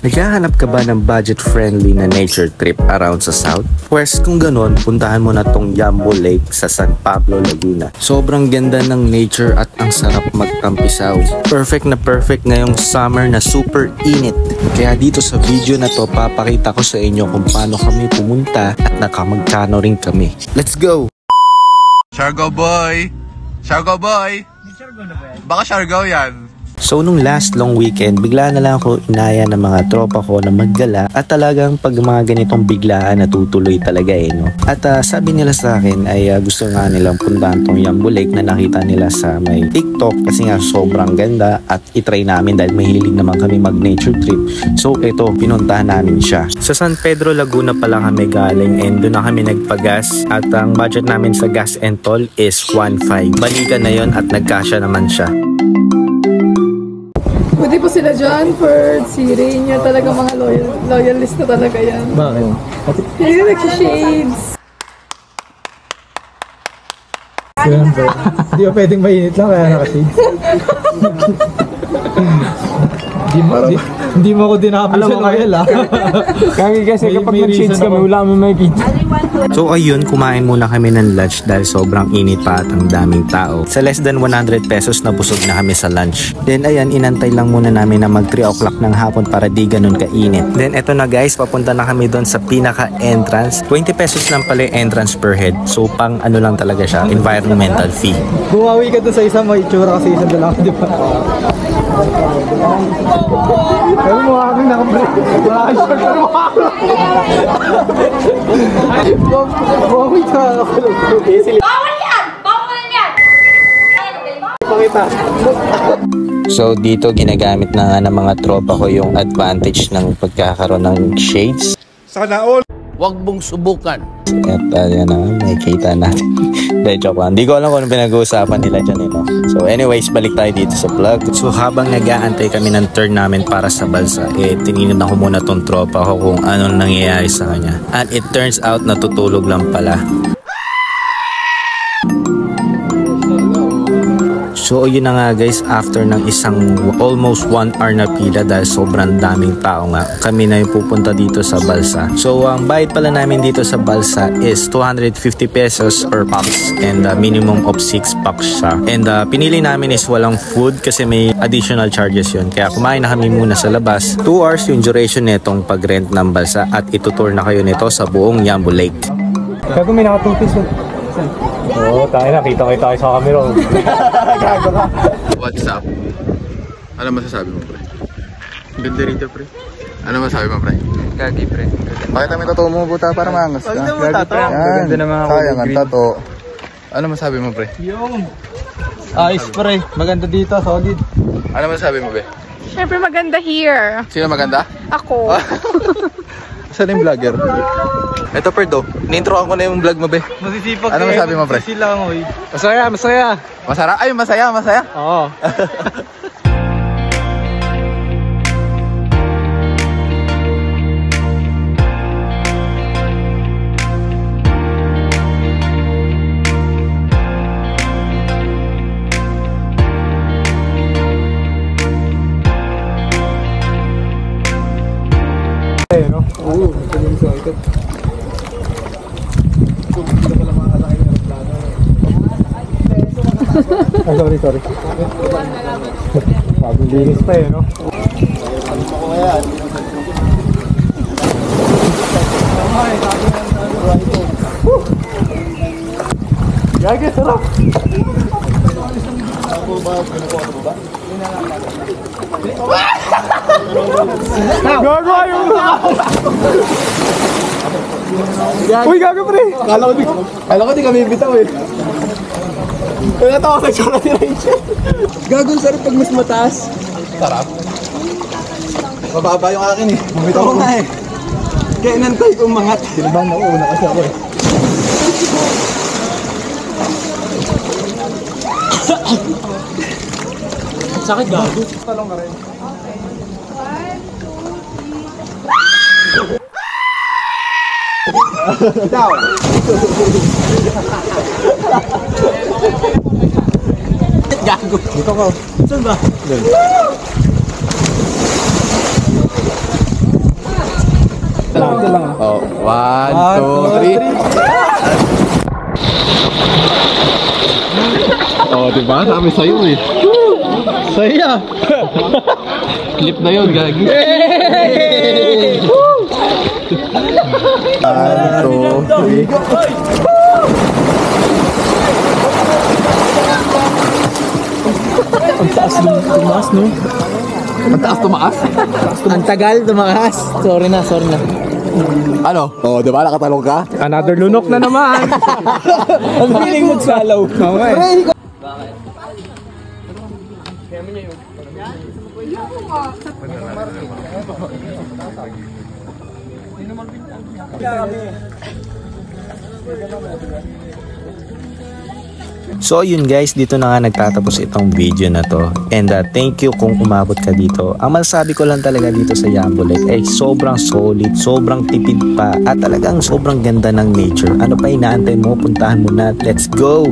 Naghahanap ka ba ng budget-friendly na nature trip around sa South? Pwes kung ganon, puntahan mo na tong Yambo Lake sa San Pablo, Laguna. Sobrang ganda ng nature at ang sarap magtampisaw. Perfect na perfect ngayong summer na super init. Kaya dito sa video na to, papakita ko sa inyo kung paano kami pumunta at nakamagkano rin kami. Let's go! Siargao boy! Siargao boy! Baka Siargao yan. So nung last long weekend, bigla na lang ako inaya ng mga tropa ko na maggala at talagang pag mga ganitong biglaan natutuloy talaga no. At sabi nila sa akin ay gusto nga nilang puntahan tong Yambo Lake na nakita nila sa may TikTok kasi nga sobrang ganda at itry namin dahil mahilig naman kami mag nature trip. So ito, pinuntahan namin siya. Sa San Pedro, Laguna pala kami galing and doon na kami nagpagas at ang budget namin sa gas and toll is 1.5. Balikan na yon at nagkasya naman siya. Pwede po sila John Ford, si Rainier, talaga mga loyalist na talaga yan. Bakit? Hindi nag-shades. Hindi ba pwedeng mainit lang kaya naka-shades? Hindi mo ako dinami sa loyal Kasi kapag nag-shades kami, wala kami makikita. So ayun, kumain muna kami ng lunch dahil sobrang init pa at ang daming tao. Sa less than 100 pesos na busog na kami sa lunch. Then ayan, inantay lang muna namin na mag 3 o'clock ng hapon para di ganun kainit. Then eto na guys, papunta na kami doon sa pinaka-entrance. 20 pesos lang pala yung entrance per head. So pang ano lang talaga siya, environmental fee. Bumawi ka doon sa isang may itsura kasi isang dalawa, di ba? Pero mukha kang naka-break. Wala ka short pero mukha ka. Bumawi ka naka-break. Bawal yan! Bawal yan! Pakita. So dito ginagamit na nga ng mga tropa ko yung advantage ng pagkakaroon ng shades. Sana all! Huwag mong subukan. At yan na, makikita natin. De, joke lang. Hindi ko alam kung ano pinag-uusapan nila dyan. So anyways, balik tayo dito sa vlog. So habang nag-aantay kami ng turn namin para sa balsa, tinignan ako muna tong tropa ko kung anong nangyayari sa kanya. And it turns out natutulog lang pala. So yun na nga guys, after ng isang almost 1 hour na pila dahil sobrang daming tao nga, kami na yung pupunta dito sa balsa. So ang bayad pala namin dito sa balsa is 250 pesos per box and minimum of 6 packs siya. And pinili namin is walang food kasi may additional charges yun. Kaya kumain na kami muna sa labas. 2 hours yung duration nitong pag-rent ng balsa at itutour na kayo nito sa buong Yambo Lake. Kaya kung may naka-2 Oo, tayo nakita tayo sa camera. Gago ka. What's up? Ano masasabi mo, pre? Ganda rito, pre. Ano masasabi mo, pre? Gagi, pre. Pakita mo yung tattoo mo, buta, para maangas ka. Ganda na mga sayang ang tattoo. Ano masasabi mo, pre? Yung ayos pre, maganda dito, solid. Ano masasabi mo, be? Siyempre maganda here. Sino maganda? Ako. Saan yung vlogger? Ito, Perdo. Ni-introan ko na yung vlog mo, be. Masisipag ano masabi mo, pre? Masisila mo, eh. Masaya, masaya. Masarap? Ay, masaya, masaya. Oo. Oo, ito yung sa ikot. Sorry. Bagong linis pa no? Ano ko kaya? Gagi, sarap! Gago, ayaw mo! Uy, gago pre! Kala ko di kami bitaw eh. Kaya natawa sa tsura ni Rachel. Gago, sarap pag mas mataas. Sarap? Mababa yung akin eh. Bumitaw ko nga eh. Kaya inantay kong mangat. Sinabahan ako, una kasi ako eh. Sakit gago. Talong ka rin. Bitaw! Gago. Dito ko. Saan ba? Doon. Oh, 1, 2, 3. Oh, diba? Sabi sa'yo eh. Saya! Clip na yun, gagi. 1, 2, 3. Ang taas tumaas, no? Ang taas tumaas? Ang tagal tumaas. Sorry na. Ano? Oh, diba? Nakatalong ka? Another lunok na naman. Ang feeling magsalaw. Okay. So yun guys, dito na nga nagtatapos itong video na to. And thank you kung umabot ka dito. Ang masasabi ko lang talaga dito sa Jambo Lake ay sobrang solid, sobrang tipid pa, at talagang sobrang ganda ng nature. Ano pa inaantay mo? Puntahan mo na. Let's go!